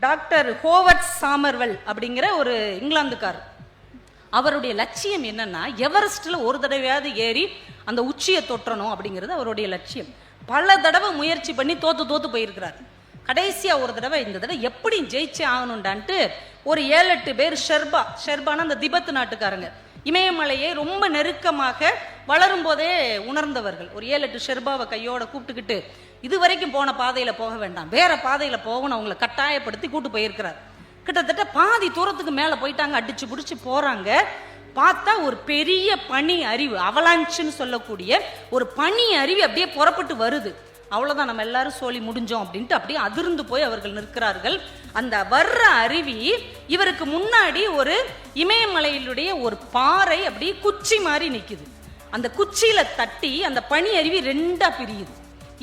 Doctor Howard சாமர்வெல் அப்படிங்கிற ஒரு இங்கிலாந்துக்காரர். அவருடைய லட்சியம் என்னன்னா, எவரெஸ்ட்ல ஒரு தடவையாவது ஏறி அந்த உச்சியை தொற்றணும் அப்படிங்கிறது அவருடைய லட்சியம். பல தடவை முயற்சி பண்ணி தோத்து போயிருக்கிறார். கடைசியா ஒரு தடவை இந்த தடவை எப்படி ஜெயிச்சே ஆகணும்டான்ட்டு ஒரு 7-8 பேர் ஷெர்பான அந்த திபெத் நாட்டுக்காரங்க, இமயமலையை ரொம்ப நெருக்கமாக வளரும் போதே உணர்ந்தவர்கள், ஒரு 7-8 ஷெர்பாவை கையோட கூப்பிட்டுக்கிட்டு இது வரைக்கும் போன பாதையில போக வேண்டாம், வேற பாதையில போகணும் அவங்களை கட்டாயப்படுத்தி கூட்டு போயிருக்கிறார். கிட்டத்தட்ட பாதி தூரத்துக்கு மேல போயிட்டாங்க, அடிச்சு பிடிச்சு போறாங்க. பார்த்தா ஒரு பெரிய பனி அருவி, அவலாஞ்சுன்னு சொல்லக்கூடிய ஒரு பனி அருவி அப்படியே புறப்பட்டு வருது. அவ்வளவுதான், நம்ம எல்லாரும் சோழி முடிஞ்சோம் அப்படின்ட்டு அப்படியே அதிர்ந்து போய் அவர்கள் நிற்கிறார்கள். அந்த வர்ற அருவி இவருக்கு முன்னாடி ஒரு இமயமலையிலுடைய ஒரு பாறை அப்படியே குச்சி மாதிரி நிக்குது. அந்த குச்சியில தட்டி அந்த பனி அருவி 2ஆ பிரியுது.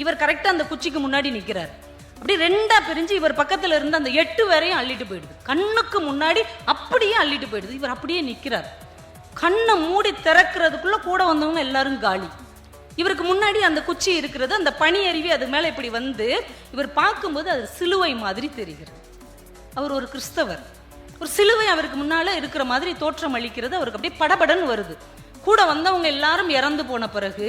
இவர் கரெக்டா அந்த குச்சிக்கு முன்னாடி நிக்கிறார். அப்படி 2ஆ பிரிஞ்சு இவர் பக்கத்துல இருந்து அந்த 8 வரையும் அள்ளிட்டு போயிடுது. கண்ணுக்கு முன்னாடி அப்படியே அள்ளிட்டு போயிடுது. இவர் அப்படியே நிக்கிறார். கண்ணை மூடி திறக்கிறதுக்குள்ள கூட வந்தவங்க எல்லாரும் காலி. இவருக்கு முன்னாடி அந்த குச்சி இருக்கிறது, அந்த பனி அருவி அது மேல இப்படி வந்து இவர் பார்க்கும்போது அது சிலுவை மாதிரி தெரிகிறது. அவர் ஒரு கிறிஸ்தவர், ஒரு சிலுவை அவருக்கு முன்னால இருக்கிற மாதிரி தோற்றம் அளிக்கிறது. அவருக்கு அப்படியே படபடன்னு வருது. கூட வந்தவங்க எல்லாரும் இறந்து போன பிறகு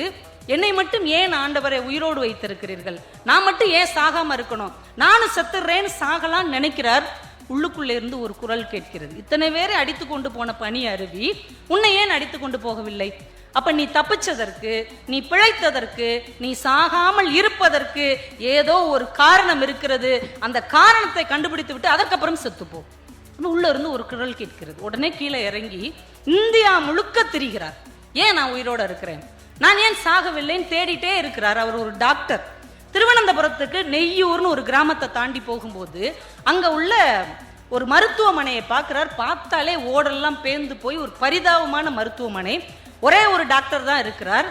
என்னை மட்டும் ஏன் ஆண்டவரை உயிரோடு வைத்திருக்கிறீர்கள், நான் மட்டும் ஏன் சாகாம இருக்கணும், நானும் செத்துறேன்னு சாகலான்னு நினைக்கிறார். உள்ளுக்குள்ளே இருந்து ஒரு குரல் கேட்கிறது, இத்தனை பேரை அடித்து கொண்டு போன பனி அருவி உன்னை ஏன் அடித்து கொண்டு போகவில்லை? அப்ப நீ தப்பிச்சதற்கு, நீ பிழைத்ததற்கு, நீ சாகாமல் இருப்பதற்கு ஏதோ ஒரு காரணம் இருக்கிறது. அந்த காரணத்தை கண்டுபிடித்து விட்டு அதற்கப்புறம் செத்துப்போ. உள்ள இருந்து ஒரு குரல் கேட்கிறது. உடனே கீழே இறங்கி இந்தியா முழுக்க திரிகிறார். ஏன் நான் உயிரோட இருக்கிறேன், நான் ஏன் சாகவில்லைன்னு தேடிட்டே இருக்கிறார். அவர் ஒரு டாக்டர். திருவனந்தபுரத்துக்கு நெய்யூர்னு ஒரு கிராமத்தை தாண்டி போகும்போது அங்க உள்ள ஒரு மருத்துவமனையை பார்க்கிறார். பார்த்தாலே ஓடெல்லாம் பேர்ந்து போய் ஒரு பரிதாபமான மருத்துவமனை. ஒரே ஒரு டாக்டர் தான் இருக்கிறார்.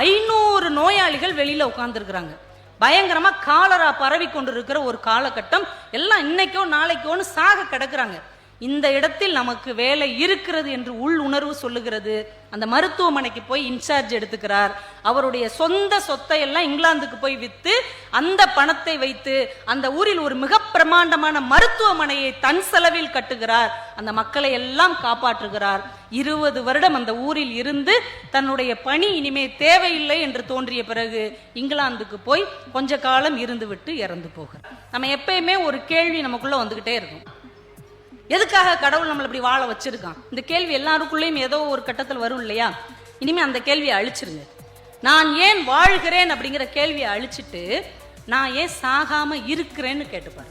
500 நோயாளிகள் வெளியில உட்கார்ந்துருக்கிறாங்க. பயங்கரமா காலரா பரவி கொண்டு இருக்கிற ஒரு காலகட்டம். எல்லாம் இன்னைக்கோ நாளைக்கோன்னு சாக கிடக்குறாங்க. இந்த இடத்தில் நமக்கு வேலை இருக்கிறது என்று உள் உணர்வு சொல்லுகிறது. அந்த மருத்துவமனைக்கு போய் இன்சார்ஜ் எடுத்துக்கிறார். அவருடைய சொந்த சொத்தை எல்லாம் இங்கிலாந்துக்கு போய் வித்து அந்த பணத்தை வைத்து அந்த ஊரில் ஒரு மிக பிரமாண்டமான மருத்துவமனையை தன் செலவில் கட்டுகிறார். அந்த மக்களை எல்லாம் காப்பாற்றுகிறார். 20 வருடம் அந்த ஊரில் இருந்து தன்னுடைய பணி இனிமே தேவையில்லை என்று தோன்றிய பிறகு இங்கிலாந்துக்கு போய் கொஞ்ச காலம் இருந்து விட்டு இறந்து போகிறார். நம்ம எப்பயுமே ஒரு கேள்வி நமக்குள்ள வந்துகிட்டே இருக்கும், எதுக்காக கடவுள் நம்மளை இப்படி வாழ வச்சிருக்கான்? இந்த கேள்வி எல்லாருக்குள்ளேயும் ஏதோ ஒரு கட்டத்தில் வரும் இல்லையா? இனிமே அந்த கேள்வியை அழிச்சிருங்க. நான் ஏன் வாழ்கிறேன் அப்படிங்கிற கேள்வியை அழிச்சிட்டு நான் ஏன் சாகாம இருக்கிறேன்னு கேட்டுப்பாரு.